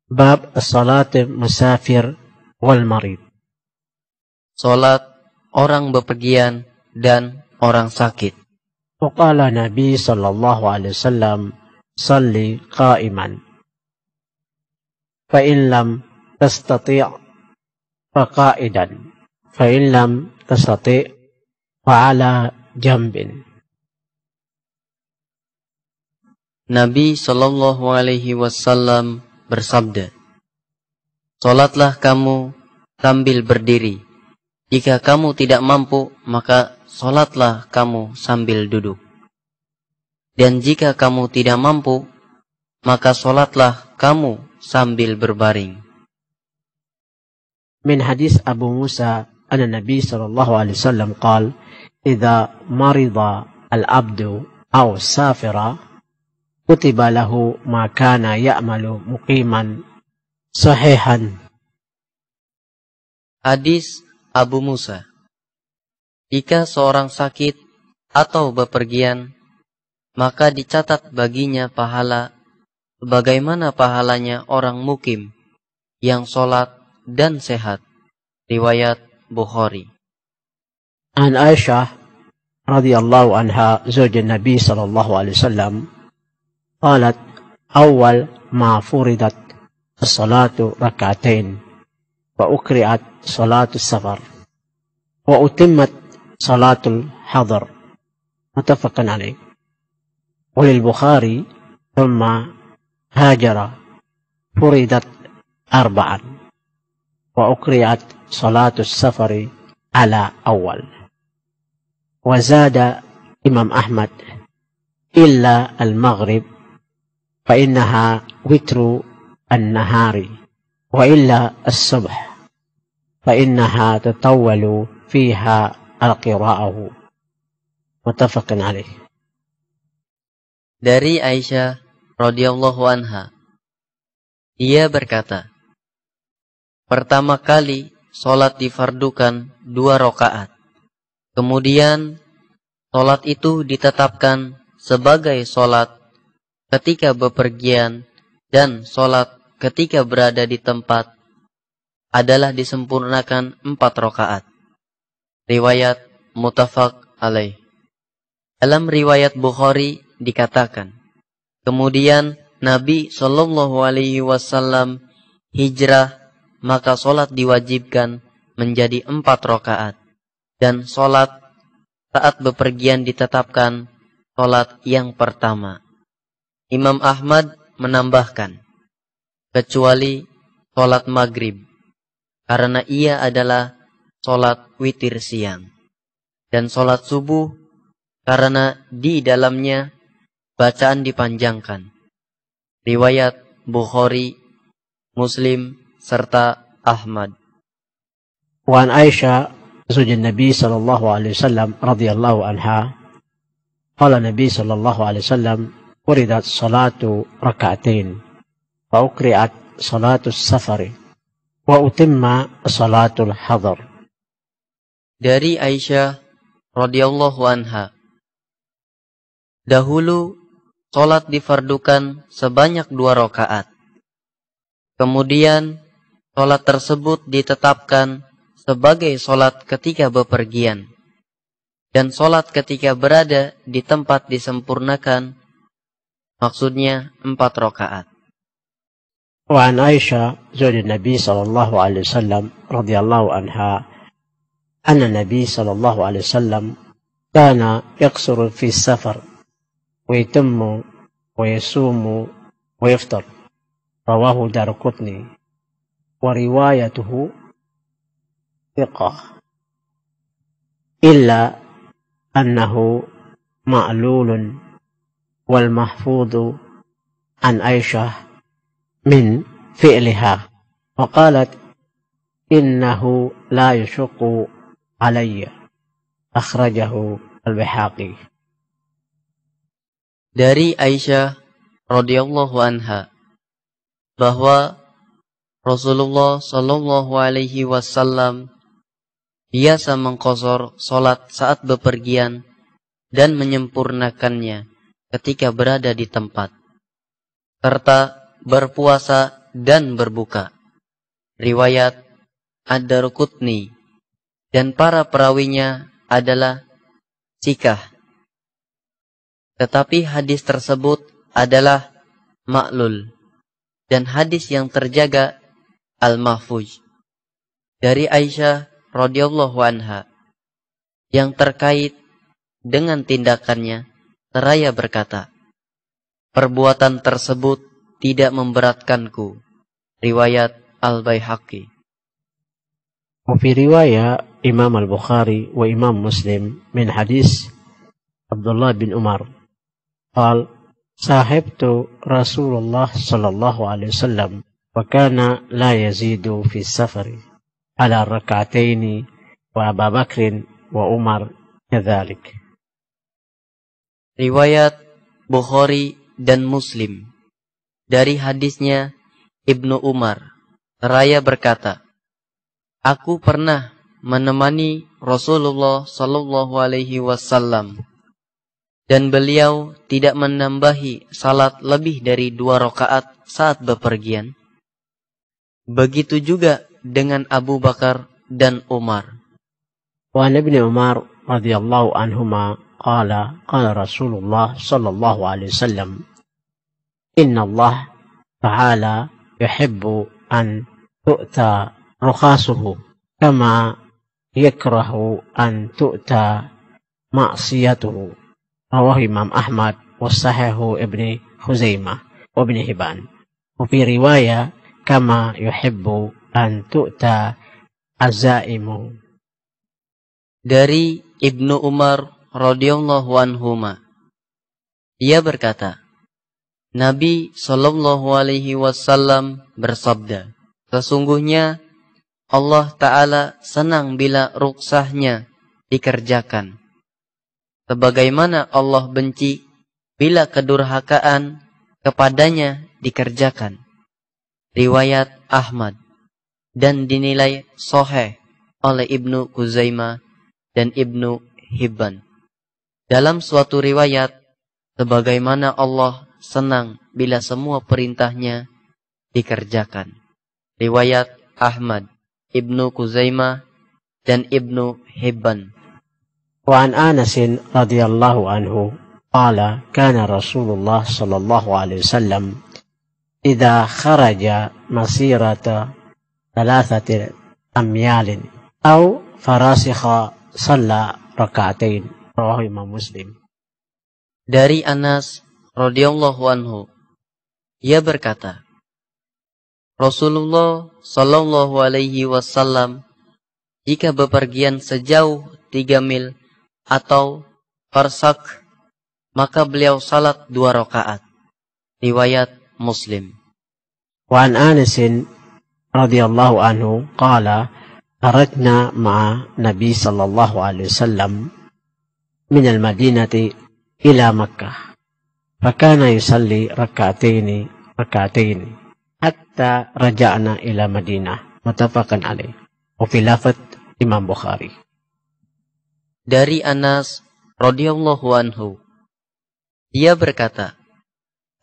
Bab salat musafir wal marid. Salat orang bepergian dan orang sakit. Waqala Nabi sallallahu alaihi wasallam, salli qa'iman. Fa in lam tastati' fa qa'idan. Fa in lam tastati' fa ala jambin. Nabi sallallahu alaihi wasallam bersabda, "Salatlah kamu sambil berdiri. Jika kamu tidak mampu, maka salatlah kamu sambil duduk. Dan jika kamu tidak mampu, maka salatlah kamu sambil berbaring." Min hadis Abu Musa anna Nabi sallallahu alaihi wasallam qala, "Idza marida al-'abdu aw safira, kutiba lahu ma kana ya'malu muqiman sahihan." Hadis Abu Musa. Jika seorang sakit atau bepergian, maka dicatat baginya pahala sebagaimana pahalanya orang mukim yang sholat dan sehat. Riwayat Bukhari. An Aisyah radhiyallahu anha zawjun Nabi sallallahu alaihi wasallam qalat, awal ma furidat as-salatu rak'atain wa ukri'at salatu safar wa utimmat salatul hadar, muttafaqun alaih. Walil Bukhari, thumma hajara furidat arba'an wa ukri'at salatu safari ala awal. Wa zada Imam Ahmad, illa al-maghrib fa innaha witru an-nahari wa illa as-subh fa innaha tatawwalu fiha al-qira'ahu, muttafaqun alaih. Dari Aisyah radhiyallahu anha, ia berkata, pertama kali salat difardukan 2 rakaat. Kemudian salat itu ditetapkan sebagai salat ketika bepergian dan salat ketika berada di tempat adalah disempurnakan 4 rakaat. Riwayat muttafaq alaih. Dalam riwayat Bukhari dikatakan, kemudian Nabi sallallahu alaihi wasallam hijrah, maka salat diwajibkan menjadi 4 rakaat dan salat saat bepergian ditetapkan salat yang pertama. Imam Ahmad menambahkan, kecuali salat maghrib, karena ia adalah salat witir siang, dan salat subuh karena di dalamnya bacaan dipanjangkan. Riwayat Bukhari, Muslim, serta Ahmad. Wa an Aisyah zawjun Nabi sallallahu alaihi wasallam radhiyallahu anha qala Nabi sallallahu alaihi wasallam, uridat salatu rak'atain wa ukri'at salatu safari wa utimma salatul hadar. Dari Aisyah radhiyallahu anha, dahulu salat difardukan sebanyak 2 rakaat. Kemudian salat tersebut ditetapkan sebagai salat ketika bepergian, dan salat ketika berada di tempat disempurnakan, maksudnya 4 rakaat. Wa an Aisyah zawjun Nabi sallallahu alaihi wasallam radhiyallahu anha anna Nabi sallallahu alaihi wasallam kana yaqsuru fi safar wa yatimmu wa yasumu wa yaftar. Rawahu Daraqutni wa riwayatuhu thiqah illa annahu ma'lulun wal mahfudhu an Aisyah min fi'liha wa qalat innahu la yashqu alayya, akhrajahu al-Baihaqi. Dari Aisyah radhiyallahu anha bahwa Rasulullah sallallahu alaihi wasallam biasa mengqashar salat saat bepergian dan menyempurnakannya ketika berada di tempat, serta berpuasa dan berbuka. Riwayat Ad-Darqutni, dan para perawinya adalah sikah. Tetapi hadis tersebut adalah ma'lul, dan hadis yang terjaga al-mahfuz dari Aisyah radhiyallahu anha yang terkait dengan tindakannya, seraya berkata, perbuatan tersebut tidak memberatkanku. Riwayat Al-Baihaqi. وفي رواية إمام البخاري وإمام مسلم من حديث عبد الله بن عمر قال صاحبت رسول الله صلى الله عليه وسلم وكان لا يزيد في السفر على الركعتين وأبا بكر وعمر كذلك. Riwayat Bukhari dan Muslim dari hadisnya Ibnu Umar seraya berkata, aku pernah menemani Rasulullah Sallallahu Alaihi Wasallam dan beliau tidak menambahi salat lebih dari 2 rakaat saat bepergian. Begitu juga dengan Abu Bakar dan Umar. وعن ابن عمر رضي الله عنهما قال قال رسول الله صلى الله عليه وسلم إن الله تعالى يحب أن تؤتى رخاصه كما يكره أن تؤتى معصيته. رواه إمام أحمد وصححه ابن خزيمة وابن حبان. وفي رواية كما يحب أن تؤتى عزائمه. Dari Ibnu Umar radhiyallahu anhuma, ia berkata, Nabi Shallallahu Alaihi Wasallam bersabda, sesungguhnya Allah Ta'ala senang bila ruksahnya dikerjakan, sebagaimana Allah benci bila kedurhakaan kepadanya dikerjakan. Riwayat Ahmad, dan dinilai sahih oleh Ibnu Khuzaimah dan Ibnu Hibban. Dalam suatu riwayat, sebagaimana Allah senang bila semua perintahnya dikerjakan. Riwayat Ahmad, Ibnu Khuzaimah dan Ibnu Hibban. وعن أنس رضي الله عنه قال كان رسول الله صلى الله عليه وسلم إذا خرج مسيرة 3 أميال أو فراسخ صلى ركعتين. رواه إمام مسلم. Dari Anas radhiyallahu anhu, ia berkata, Rasulullah Shallallahu Alaihi Wasallam jika bepergian sejauh 3 mil atau farsak, maka beliau salat 2 rakaat. Riwayat Muslim. وعن أنس رضي الله عنه قال خرجنا مع النبي صلى الله عليه وسلم من المدينة إلى مكة فكان يصلي ركعتين حتى رجعنا إلى مدينة متفق عليه وفي لفظ إمام بخاري. Dari Anas radhiyallahu anhu, ia berkata,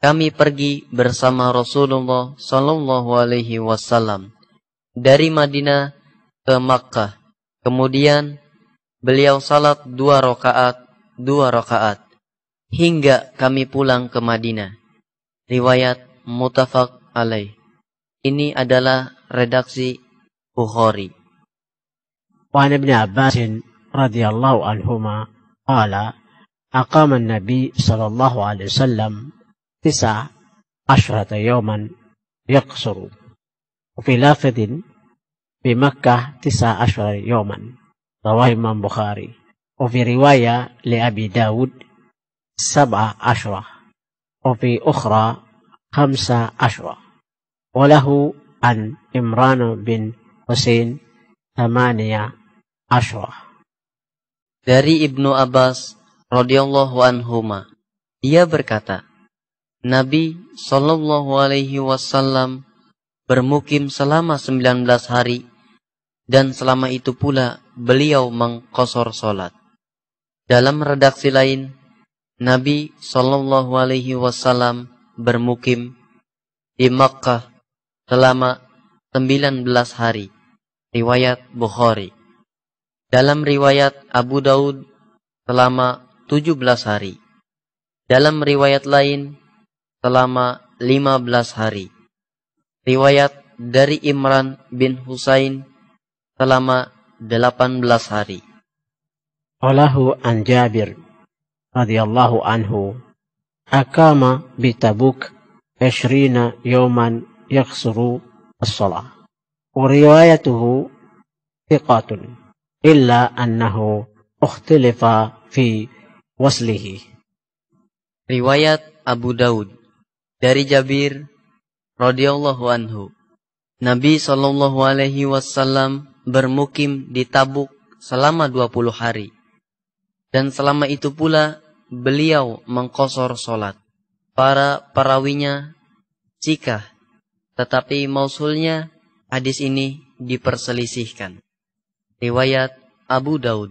kami pergi bersama Rasulullah Sallallahu Alaihi Wasallam dari Madinah ke Makkah. Kemudian beliau salat 2 rakaat hingga kami pulang ke Madinah. Riwayat muttafaq alaih. Ini adalah redaksi Bukhari. وعن ابن عباس رضي الله عنهما قال أقام النبي صلى الله عليه وسلم 19 يوما يقصر وفي لافظ بمكة 19 يوما. رواه إمام بخاري. وفي رواية لأبي داود 17 وفي أخرى 15 وله عن عمران بن حسين 18. Dari Ibnu Abbas radhiyallahu anhuma, ia berkata, Nabi Shallallahu Alaihi Wasallam bermukim selama 19 hari dan selama itu pula beliau mengqasar salat. Dalam redaksi lain, Nabi Shallallahu Alaihi Wasallam bermukim di Makkah selama 19 hari. Riwayat Bukhari. Dalam riwayat Abu Daud selama 17 hari. Dalam riwayat lain selama 15 hari. Riwayat dari Imran bin Husain selama 18 hari. Walahu an Jabir radhiyallahu anhu akama bi Tabuk 20 yawman yaksuru as-salah. Wa riwayatuhu thiqatun illa annahu ukhtilifa fi waslihi. Riwayat Abu Daud dari Jabir radhiyallahu anhu. Nabi sallallahu alaihi wasallam bermukim di Tabuk selama 20 hari. Dan selama itu pula beliau mengqashar salat. Para perawinya sikah, tetapi mausulnya hadis ini diperselisihkan. Riwayat Abu Daud.